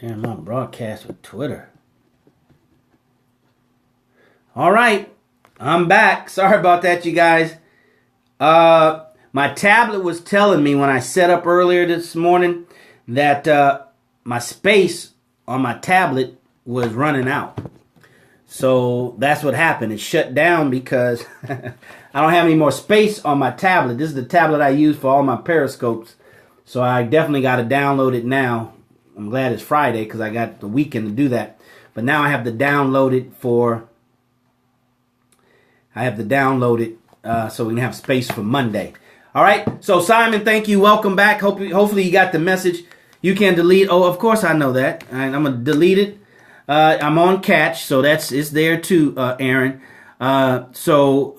Sharing my broadcast with Twitter. All right, I'm back. Sorry about that, you guys. My tablet was telling me when I set up earlier this morning that my space on my tablet was running out. So that's what happened. It shut down because I don't have any more space on my tablet. This is the tablet I use for all my periscopes. So I definitely got to download it now. I'm glad it's Friday because I got the weekend to do that. But now I have to download it so we can have space for Monday. All right. So Simon, thank you. Welcome back. Hopefully you got the message. You can delete. Oh, of course I know that. I'm going to delete it. I'm on catch, so it's there too, Aaron. So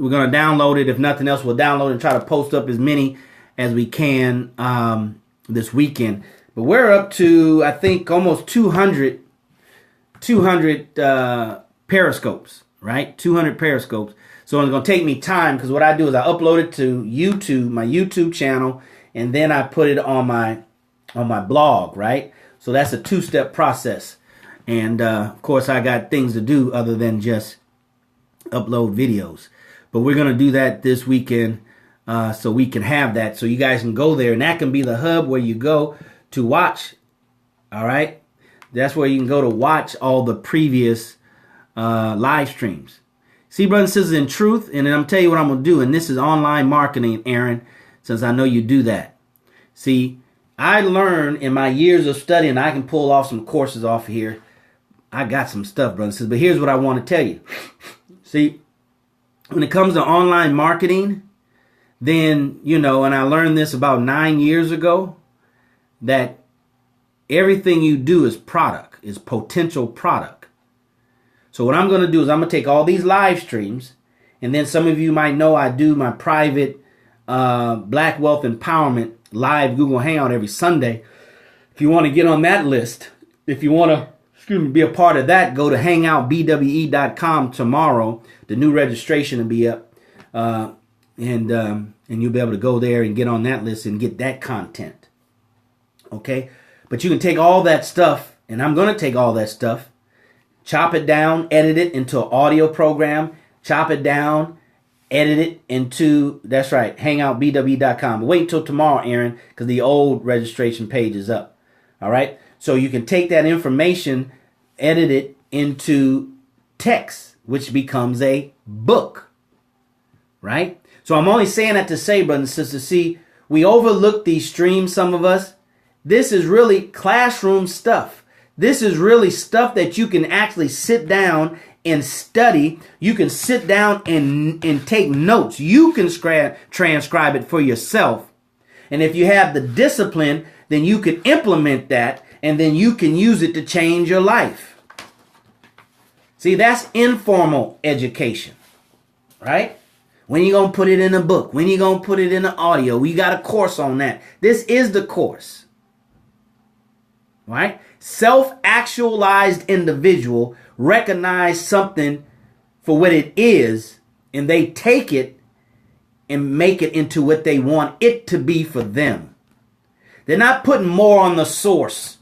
we're going to download it. If nothing else, we'll download it and try to post up as many as we can this weekend. But we're up to, I think, almost 200 periscopes, right? 200 periscopes. So it's going to take me time because what I do is I upload it to YouTube, my YouTube channel, and then I put it on my blog, right? So that's a two-step process. And, of course, I got things to do other than just upload videos. But we're going to do that this weekend so we can have that. So you guys can go there. And that can be the hub where you go to watch. All right? That's where you can go to watch all the previous live streams. See, brothers and sisters, in truth, and then I'm telling you what I'm going to do. And this is online marketing, Aaron, since I know you do that. See, I learned in my years of studying, I can pull off some courses off here. I got some stuff, brothers and sisters, but here's what I want to tell you. See, when it comes to online marketing, then, and I learned this about 9 years ago, that everything you do is product, is potential product. So what I'm going to do is I'm going to take all these live streams, and then some of you might know I do my private Black Wealth Empowerment live Google Hangout every Sunday. If you want to get on that list, if you want to be a part of that, go to hangoutbwe.com tomorrow. The new registration will be up, and you'll be able to go there and get on that list and get that content. Okay, but you can take all that stuff, and I'm going to take all that stuff, chop it down, edit it into an audio program, chop it down, edit it into, that's right, hangoutbwe.com. Wait until tomorrow, Aaron, because the old registration page is up. All right, so you can take that information, edit it into text, which becomes a book, right? So I'm only saying that to say, brothers and sisters, see, we overlook these streams, some of us. This is really classroom stuff. This is really stuff that you can actually sit down and study. You can sit down and take notes. You can transcribe it for yourself. And if you have the discipline, then you can implement that, and then you can use it to change your life. See, that's informal education, right? When you going to put it in a book? When you going to put it in an audio? We got a course on that. This is the course, right? Self-actualized individual recognize something for what it is, and they take it and make it into what they want it to be for them. They're not putting more on the source.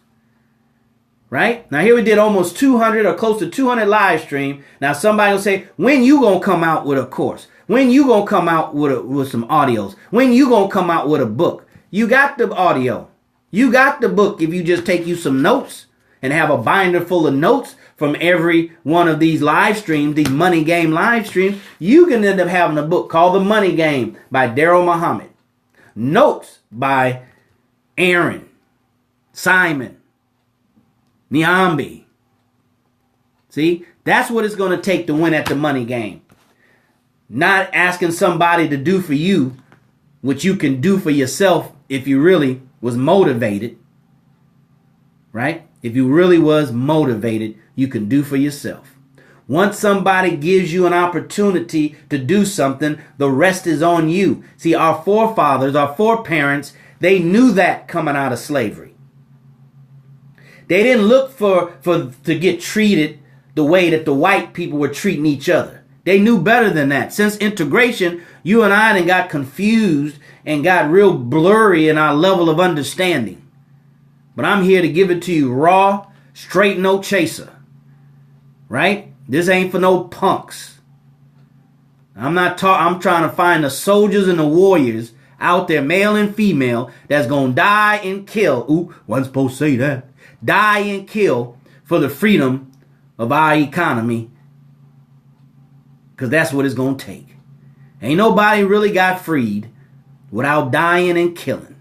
Right? Now here we did almost 200 or close to 200 live stream. Now somebody will say, when you going to come out with a course? When you going to come out with some audios? When you going to come out with a book? You got the audio. You got the book if you just take you some notes and have a binder full of notes from every one of these live streams, these Money Game live streams. You can end up having a book called The Money Game by DarrellMuhammad. Notes by Aaron, Simon, Niambi. See, that's what it's going to take to win at the money game. Not asking somebody to do for you what you can do for yourself if you really was motivated. Right? If you really was motivated, you can do for yourself. Once somebody gives you an opportunity to do something, the rest is on you. See, our forefathers, our foreparents, they knew that coming out of slavery. They didn't look to get treated the way that the white people were treating each other. They knew better than that. Since integration, you and I done got confused and got real blurry in our level of understanding. But I'm here to give it to you raw, straight, no chaser. Right? This ain't for no punks. I'm trying to find the soldiers and the warriors out there, male and female, that's going to die and kill. Ooh, wasn't supposed to say that. Die and kill for the freedom of our economy. Because that's what it's going to take. Ain't nobody really got freed without dying and killing.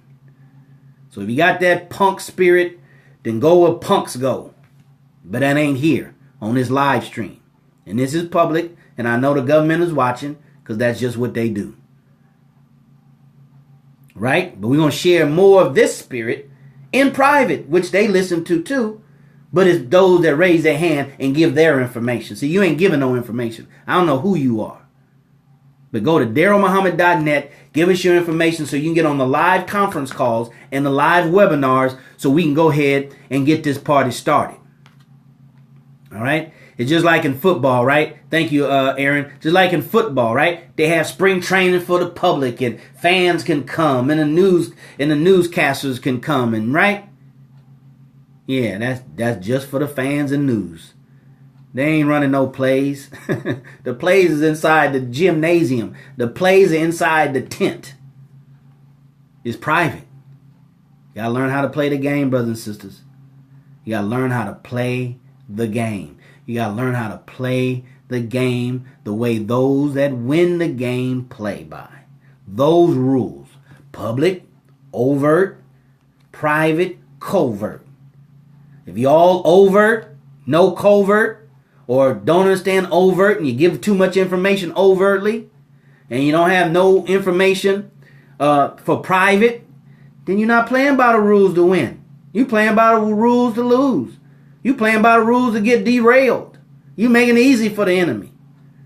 So if you got that punk spirit, then go where punks go. But that ain't here on this live stream. And this is public, and I know the government is watching because that's just what they do. Right? But we're going to share more of this spirit in private, which they listen to too. But it's those that raise their hand and give their information. See, you ain't giving no information. I don't know who you are. But go to DarrellMuhammad.net. Give us your information so you can get on the live conference calls and the live webinars so we can go ahead and get this party started. All right? It's just like in football, right? Thank you, Aaron. Just like in football, right? They have spring training for the public and fans can come and the newscasters can come and right? Yeah, that's just for the fans and news. They ain't running no plays. The plays is inside the gymnasium. The plays are inside the tent. It's private. You gotta learn how to play the game, brothers and sisters. You gotta learn how to play the game. You gotta learn how to play the game the way those that win the game play by. Those rules. Public, overt, private, covert. If you all overt, no covert, or don't understand overt and you give too much information overtly, and you don't have no information for private, then you're not playing by the rules to win. You playing by the rules to lose. You playing by the rules to get derailed. You making it easy for the enemy.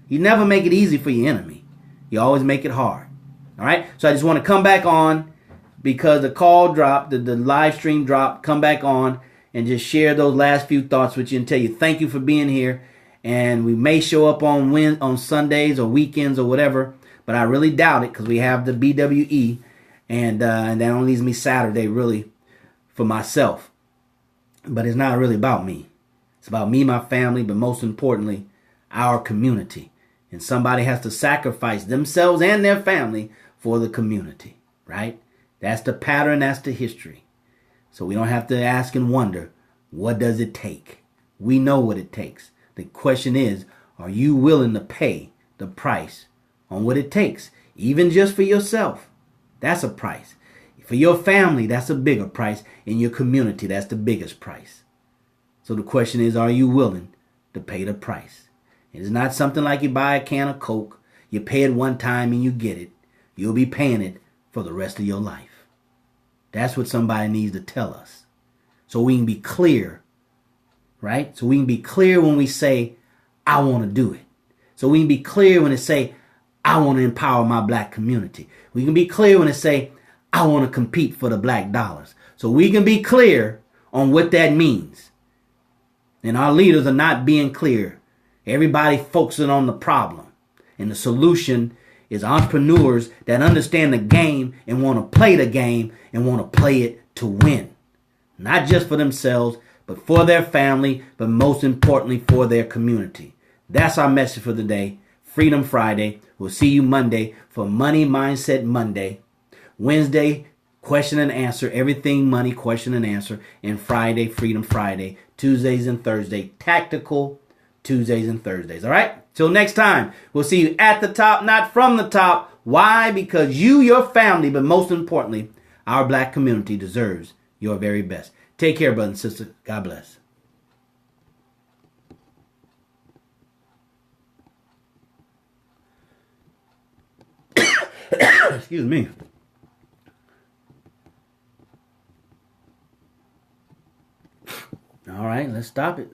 You never make it easy for your enemy. You always make it hard. All right? So I just want to come back on because the call dropped, the live stream dropped, come back on and just share those last few thoughts with you and tell you thank you for being here. And we may show up on Sundays or weekends or whatever, but I really doubt it because we have the BWE, and that only leaves me Saturday really for myself. But it's not really about me. It's about me, my family, but most importantly, our community. And somebody has to sacrifice themselves and their family for the community, right? That's the pattern, that's the history. So we don't have to ask and wonder, what does it take? We know what it takes. The question is, are you willing to pay the price on what it takes? Even just for yourself, that's a price. For your family, that's a bigger price. In your community, that's the biggest price. So the question is, are you willing to pay the price? It is not something like you buy a can of Coke, you pay it one time and you get it. You'll be paying it for the rest of your life. That's what somebody needs to tell us. So we can be clear, right? So we can be clear when we say, I want to do it. So we can be clear when it say, I want to empower my black community. We can be clear when it say, I want to compete for the black dollars. So we can be clear on what that means. And our leaders are not being clear. Everybody focusing on the problem. And the solution is entrepreneurs that understand the game and want to play the game and want to play it to win. Not just for themselves, but for their family, but most importantly for their community. That's our message for the day. Freedom Friday. We'll see you Monday for Money Mindset Monday. Wednesday, question and answer. Everything money, question and answer. And Friday, Freedom Friday. Tuesdays and Thursday, tactical Tuesdays and Thursdays. All right? Till next time, we'll see you at the top, not from the top. Why? Because you, your family, but most importantly, our black community deserves your very best. Take care, brother and sister. God bless. Excuse me. All right, let's stop it.